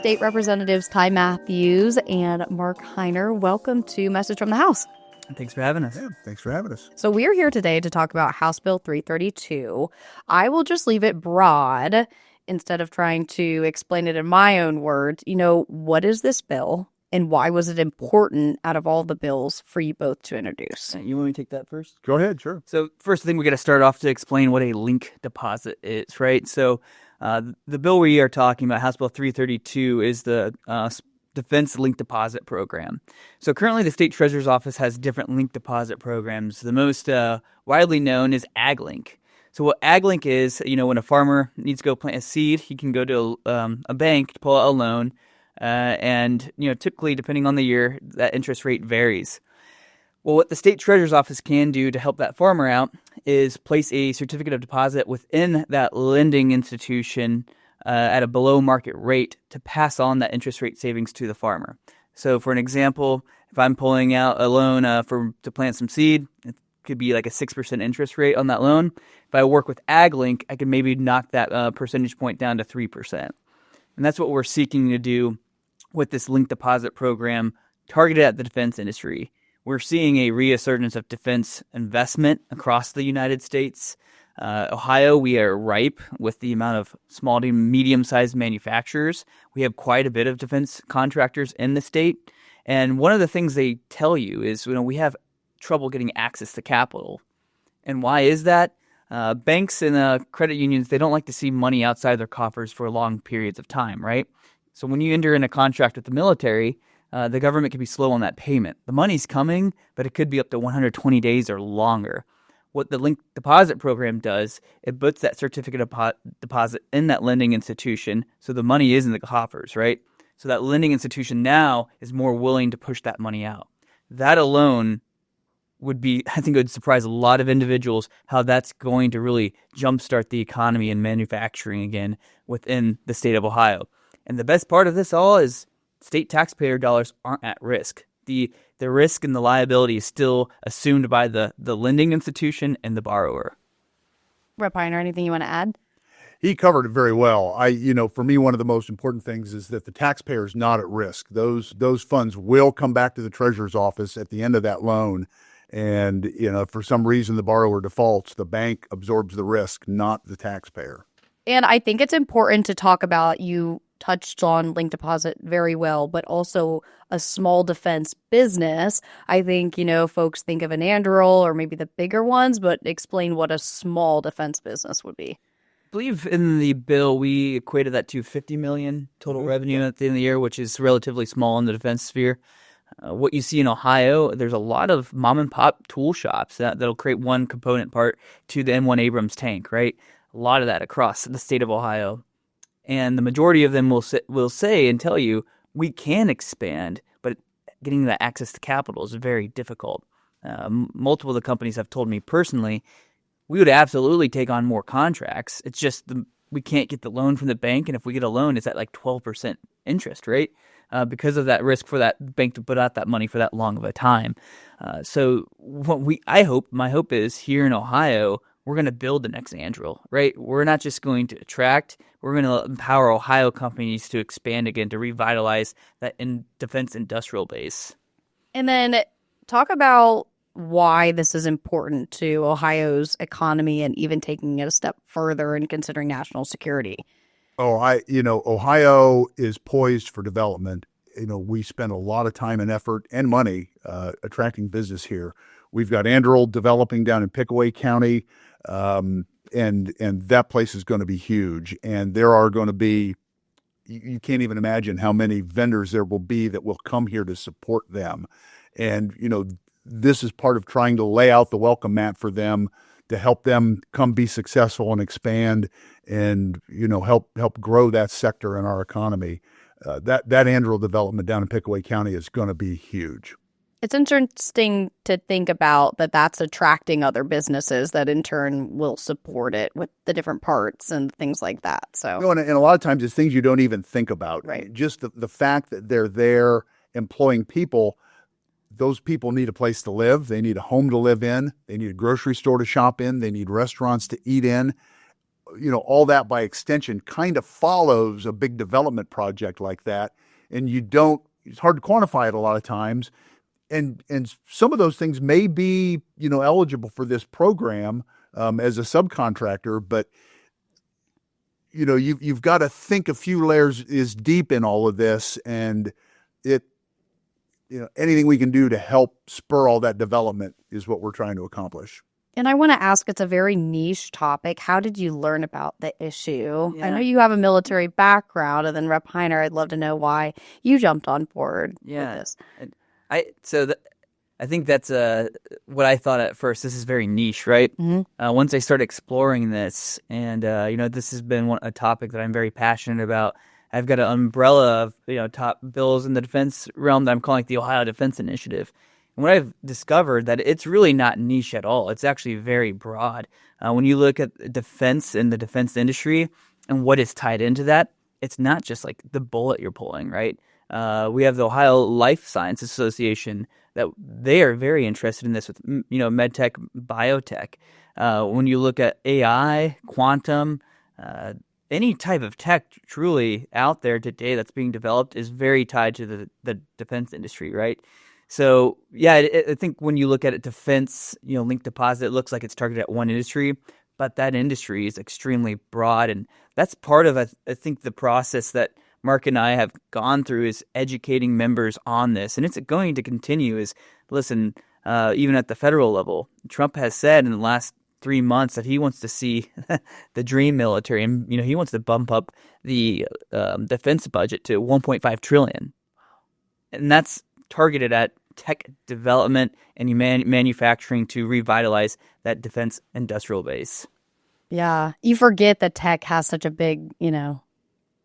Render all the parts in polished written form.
State Representatives Ty Mathews and Mark Hiner. Welcome to Message from the House. Thanks for having us. Yeah, thanks for having us. So we're here today to talk about House Bill 332. I will just leave it broad instead of trying to explain it in my own words. What is this bill and why was it important out of all the bills for you both to introduce? You want me to take that first? Go ahead, sure. So first thing, we got to start off to explain what a link deposit is, right? So the bill we are talking about, House Bill 332, is the Defense Link Deposit Program. So currently the State Treasurer's Office has different link deposit programs. The most widely known is AgLink. So what AgLink is, when a farmer needs to go plant a seed, he can go to a bank to pull out a loan. And typically, depending on the year, that interest rate varies. Well, what the State Treasurer's Office can do to help that farmer out is place a certificate of deposit within that lending institution at a below market rate to pass on that interest rate savings to the farmer. So for an example, if I'm pulling out a loan to plant some seed, it could be like a 6% interest rate on that loan. If I work with AgLink, I can maybe knock that percentage point down to 3%. And that's what we're seeking to do with this link deposit program targeted at the defense industry. We're seeing a resurgence of defense investment across the United States. Ohio, we are ripe with the amount of small to medium-sized manufacturers. We have quite a bit of defense contractors in the state. And one of the things they tell you is, we have trouble getting access to capital. And why is that? Banks and credit unions, they don't like to see money outside their coffers for long periods of time, right? So when you enter in a contract with the military, the government can be slow on that payment. The money's coming, but it could be up to 120 days or longer. What the link deposit program does, it puts that certificate of deposit in that lending institution, so the money is in the coffers, right? So that lending institution now is more willing to push that money out. That alone I think it would surprise a lot of individuals how that's going to really jumpstart the economy and manufacturing again within the state of Ohio. And the best part of this all is state taxpayer dollars aren't at risk. The risk and the liability is still assumed by the lending institution and the borrower. Rep. Hiner, anything you want to add? He covered it very well. For me, one of the most important things is that the taxpayer is not at risk. Those funds will come back to the treasurer's office at the end of that loan. And, if for some reason the borrower defaults, the bank absorbs the risk, not the taxpayer. And I think it's important to talk about, you touched on link deposit very well, but also a small defense business. I think, folks think of an Anduril or maybe the bigger ones, but explain what a small defense business would be. I believe in the bill, we equated that to $50 million total revenue at the end of the year, which is relatively small in the defense sphere. What you see in Ohio, there's a lot of mom and pop tool shops that'll create one component part to the M1 Abrams tank, right? A lot of that across the state of Ohio. And the majority of them will say and tell you, we can expand, but getting that access to capital is very difficult. Multiple of the companies have told me personally, we would absolutely take on more contracts. It's just we can't get the loan from the bank, and if we get a loan, it's at like 12% interest rate because of that risk for that bank to put out that money for that long of a time. So my hope is here in Ohio, we're going to build the next Anduril, right? We're not just going to attract, we're going to empower Ohio companies to expand again, to revitalize that defense industrial base. And then talk about why this is important to Ohio's economy and even taking it a step further and considering national security. Ohio is poised for development. We spend a lot of time and effort and money attracting business here. We've got Anduril developing down in Pickaway County. And that place is going to be huge. And there are going to be, you can't even imagine how many vendors there will be that will come here to support them. And, this is part of trying to lay out the welcome mat for them to help them come be successful and expand and, help grow that sector in our economy. That Anduril development down in Pickaway County is going to be huge. It's interesting to think about that's attracting other businesses that in turn will support it with the different parts and things like that. So, and a lot of times it's things you don't even think about. Right. Just the fact that they're there employing people, those people need a place to live. They need a home to live in. They need a grocery store to shop in. They need restaurants to eat in. all that by extension kind of follows a big development project like that. And it's hard to quantify it a lot of times. And some of those things may be, eligible for this program as a subcontractor, but you've got to think a few layers is deep in all of this, and anything we can do to help spur all that development is what we're trying to accomplish. And I want to ask, it's a very niche topic. How did you learn about the issue? Yeah. I know you have a military background, and then Rep. Hiner, I'd love to know why you jumped on board with this. I think that's what I thought at first. This is very niche, right? Mm-hmm. Once I started exploring this, and this has been a topic that I'm very passionate about. I've got an umbrella of top bills in the defense realm that I'm calling the Ohio Defense Initiative. And what I've discovered that it's really not niche at all. It's actually very broad. When you look at defense and the defense industry and what is tied into that, it's not just like the bullet you're pulling, right? We have the Ohio Life Science Association that they are very interested in this with medtech, biotech. When you look at AI, quantum, any type of tech truly out there today that's being developed is very tied to the defense industry, right? So, yeah, I think when you look at it, defense, linked deposit, it looks like it's targeted at one industry, but that industry is extremely broad. And that's part of, I think, the process that Mark and I have gone through is educating members on this. And it's going to continue listen, even at the federal level, Trump has said in the last 3 months that he wants to see the dream military. And, he wants to bump up the defense budget to $1.5 trillion. And that's targeted at tech development and manufacturing to revitalize that defense industrial base. Yeah. You forget that tech has such a big,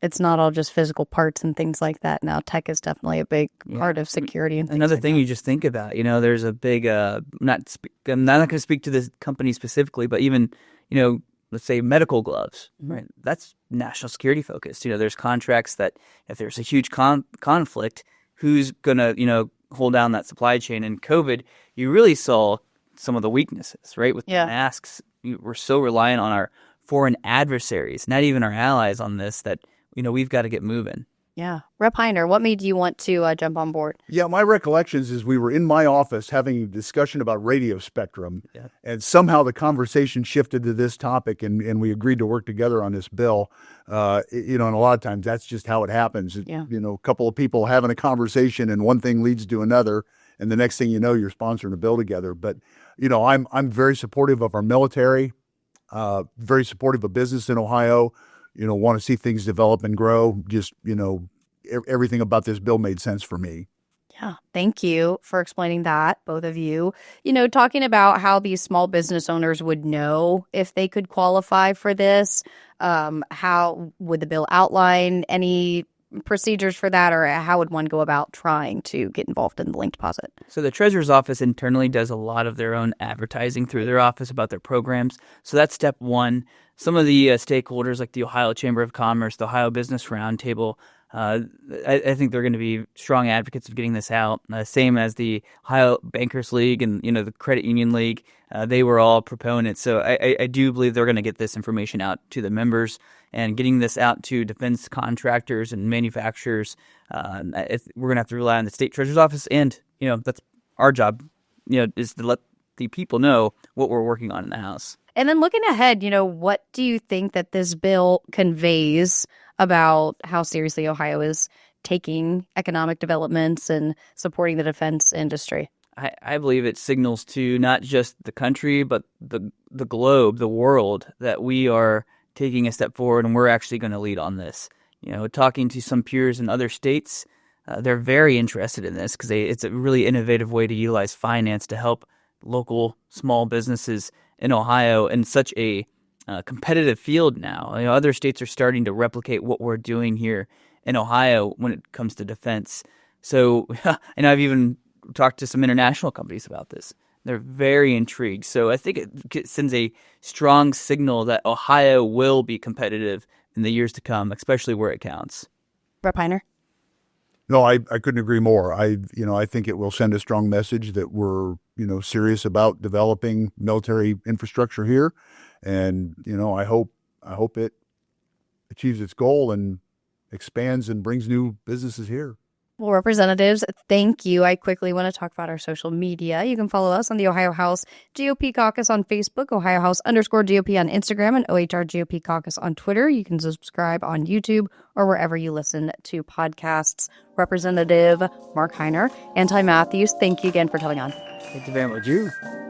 it's not all just physical parts and things like that. Now, tech is definitely a big part of security. And another like thing that. You just think about, there's a big, I'm not going to speak to this company specifically, but even, let's say medical gloves, right? That's national security focused. There's contracts that if there's a huge conflict, who's going to, hold down that supply chain? And COVID, you really saw some of the weaknesses, right? With the masks, we're so reliant on our foreign adversaries, not even our allies on this, that, we've got to get moving. Yeah. Rep. Hiner, what made you want to jump on board? Yeah, my recollections is we were in my office having a discussion about radio spectrum, and somehow the conversation shifted to this topic, and we agreed to work together on this bill. And a lot of times that's just how it happens. A couple of people having a conversation, and one thing leads to another, and the next thing you know, you're sponsoring a bill together. But I'm very supportive of our military, very supportive of business in Ohio. Want to see things develop and grow. Just everything about this bill made sense for me. Yeah. Thank you for explaining that, both of you. Talking about how these small business owners would know if they could qualify for this. How would the bill outline any procedures for that, or how would one go about trying to get involved in the linked deposit? So the Treasurer's Office internally does a lot of their own advertising through their office about their programs. So that's step one. Some of the stakeholders like the Ohio Chamber of Commerce, the Ohio Business Roundtable, I think they're going to be strong advocates of getting this out. Same as the Ohio Bankers League and the Credit Union League. They were all proponents. So I do believe they're going to get this information out to the members, and getting this out to defense contractors and manufacturers. We're going to have to rely on the state treasurer's office, and that's our job. Is to let the people know what we're working on in the House. And then looking ahead, what do you think that this bill conveys about how seriously Ohio is taking economic developments and supporting the defense industry? I believe it signals to not just the country, but the globe, the world, that we are taking a step forward and we're actually going to lead on this. Talking to some peers in other states, they're very interested in this because it's a really innovative way to utilize finance to help local small businesses in Ohio in such a competitive field now. Other states are starting to replicate what we're doing here in Ohio when it comes to defense. So, and I've even talked to some international companies about this. They're very intrigued. So I think it sends a strong signal that Ohio will be competitive in the years to come, especially where it counts. Rep. Hiner? No, I couldn't agree more. I think it will send a strong message that we're, serious about developing military infrastructure here. And, I hope I hope it achieves its goal and expands and brings new businesses here. Well, representatives, thank you. I quickly want to talk about our social media. You can follow us on the Ohio House GOP Caucus on Facebook, Ohio House _GOP on Instagram, and OHR GOP Caucus on Twitter. You can subscribe on YouTube or wherever you listen to podcasts. Representative Mark Hiner, Mathews, thank you again for coming on. Thank you very much.